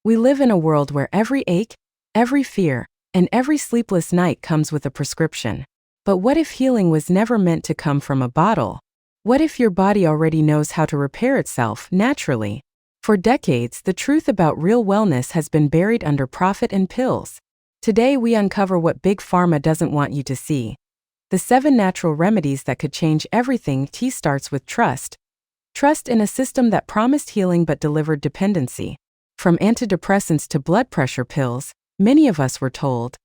We live in a world where every ache, every fear, and every sleepless night comes with a prescription. But what if healing was never meant to come from a bottle? What if your body already knows how to repair itself naturally? For decades, the truth about real wellness has been buried under profit and pills. Today, we uncover what Big Pharma doesn't want you to see. The 7 natural remedies that could change everything. T starts with trust. Trust in a system that promised healing but delivered dependency. From antidepressants to blood pressure pills, many of us were told,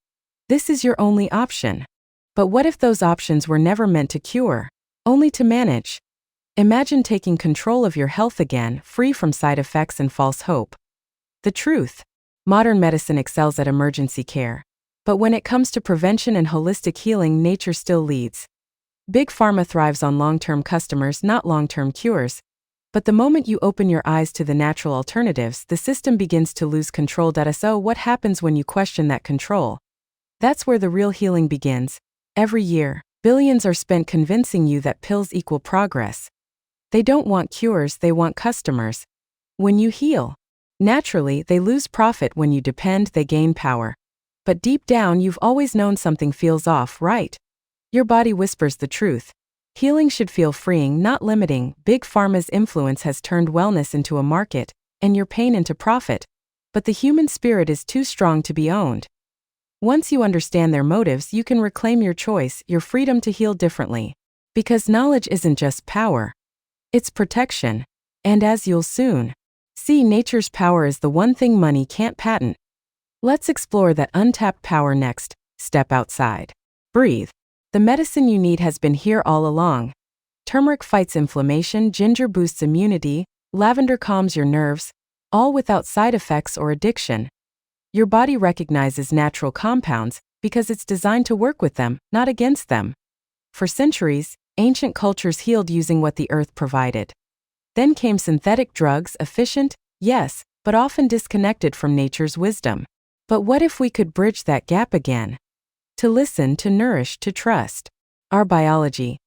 this is your only option. But what if those options were never meant to cure, only to manage? Imagine taking control of your health again, free from side effects and false hope. The truth: modern medicine excels at emergency care. But when it comes to prevention and holistic healing, nature still leads. Big Pharma thrives on long-term customers, not long-term cures. But the moment you open your eyes to the natural alternatives, the system begins to lose control. So what happens when you question that control? That's where the real healing begins. Every year, billions are spent convincing you that pills equal progress. They don't want cures, they want customers. When you heal, naturally, they lose profit. When you depend, they gain power. But deep down, you've always known something feels off, right? Your body whispers the truth. Healing should feel freeing, not limiting. Big Pharma's influence has turned wellness into a market, and your pain into profit. But the human spirit is too strong to be owned. Once you understand their motives, you can reclaim your choice, your freedom to heal differently. Because knowledge isn't just power. It's protection. And as you'll soon see, nature's power is the one thing money can't patent. Let's explore that untapped power next. Step outside. Breathe. The medicine you need has been here all along. Turmeric fights inflammation, ginger boosts immunity, lavender calms your nerves, all without side effects or addiction. Your body recognizes natural compounds because it's designed to work with them, not against them. For centuries, ancient cultures healed using what the earth provided. Then came synthetic drugs, efficient, yes, but often disconnected from nature's wisdom. But what if we could bridge that gap again? To listen, to nourish, to trust our biology.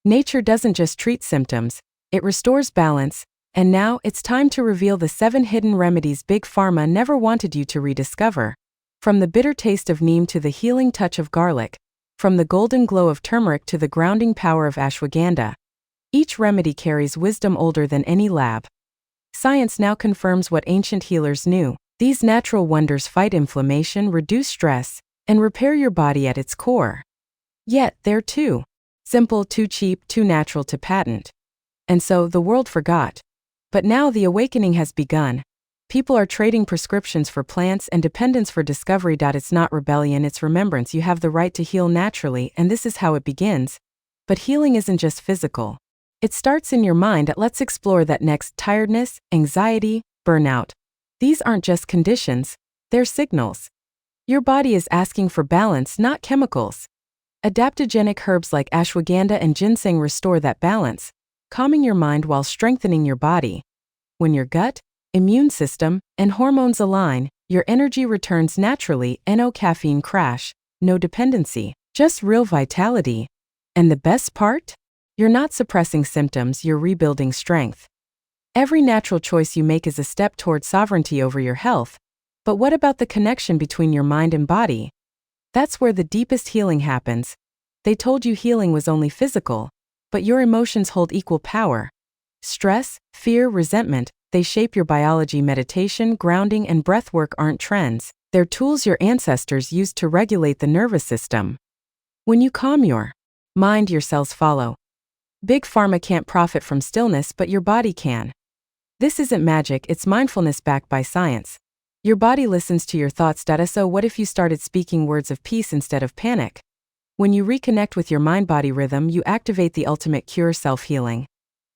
Nature doesn't just treat symptoms, it restores balance. And now, it's time to reveal the 7 hidden remedies Big Pharma never wanted you to rediscover. From the bitter taste of neem to the healing touch of garlic, from the golden glow of turmeric to the grounding power of ashwagandha, each remedy carries wisdom older than any lab. Science now confirms what ancient healers knew. These natural wonders fight inflammation, reduce stress, and repair your body at its core. Yet, they're too simple, too cheap, too natural to patent. And so, the world forgot. But now the awakening has begun. People are trading prescriptions for plants and dependence for discovery. It's not rebellion, it's remembrance. You have the right to heal naturally, and this is how it begins. But healing isn't just physical. It starts in your mind. Let's explore that next. Tiredness, anxiety, burnout. These aren't just conditions, they're signals. Your body is asking for balance, not chemicals. Adaptogenic herbs like ashwagandha and ginseng restore that balance, calming your mind while strengthening your body. When your gut, immune system, and hormones align, your energy returns naturally. No caffeine crash, no dependency, just real vitality. And the best part? You're not suppressing symptoms, you're rebuilding strength. Every natural choice you make is a step toward sovereignty over your health. But what about the connection between your mind and body? That's where the deepest healing happens. They told you healing was only physical, but your emotions hold equal power. Stress, fear, resentment, they shape your biology. Meditation, grounding, and breathwork aren't trends. They're tools your ancestors used to regulate the nervous system. When you calm your mind, your cells follow. Big Pharma can't profit from stillness, but your body can. This isn't magic, it's mindfulness backed by science. Your body listens to your thoughts. So what if you started speaking words of peace instead of panic? When you reconnect with your mind-body rhythm, you activate the ultimate cure, self-healing.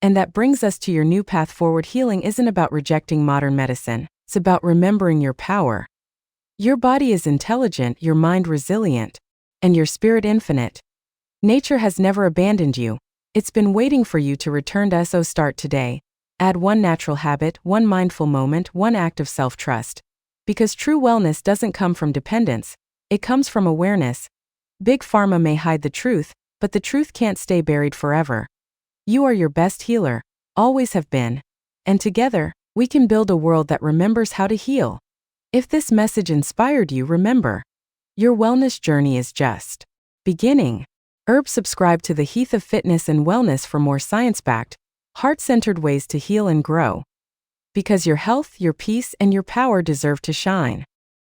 And that brings us to your new path forward. Healing isn't about rejecting modern medicine, it's about remembering your power. Your body is intelligent, your mind resilient, and your spirit infinite. Nature has never abandoned you. It's been waiting for you to return. So start today. Add one natural habit, one mindful moment, one act of self-trust. Because true wellness doesn't come from dependence, it comes from awareness. Big Pharma may hide the truth, but the truth can't stay buried forever. You are your best healer, always have been. And together, we can build a world that remembers how to heal. If this message inspired you, remember, your wellness journey is just beginning. Subscribe to the Heath of Fitness and Wellness for more science-backed, heart-centered ways to heal and grow. Because your health, your peace, and your power deserve to shine.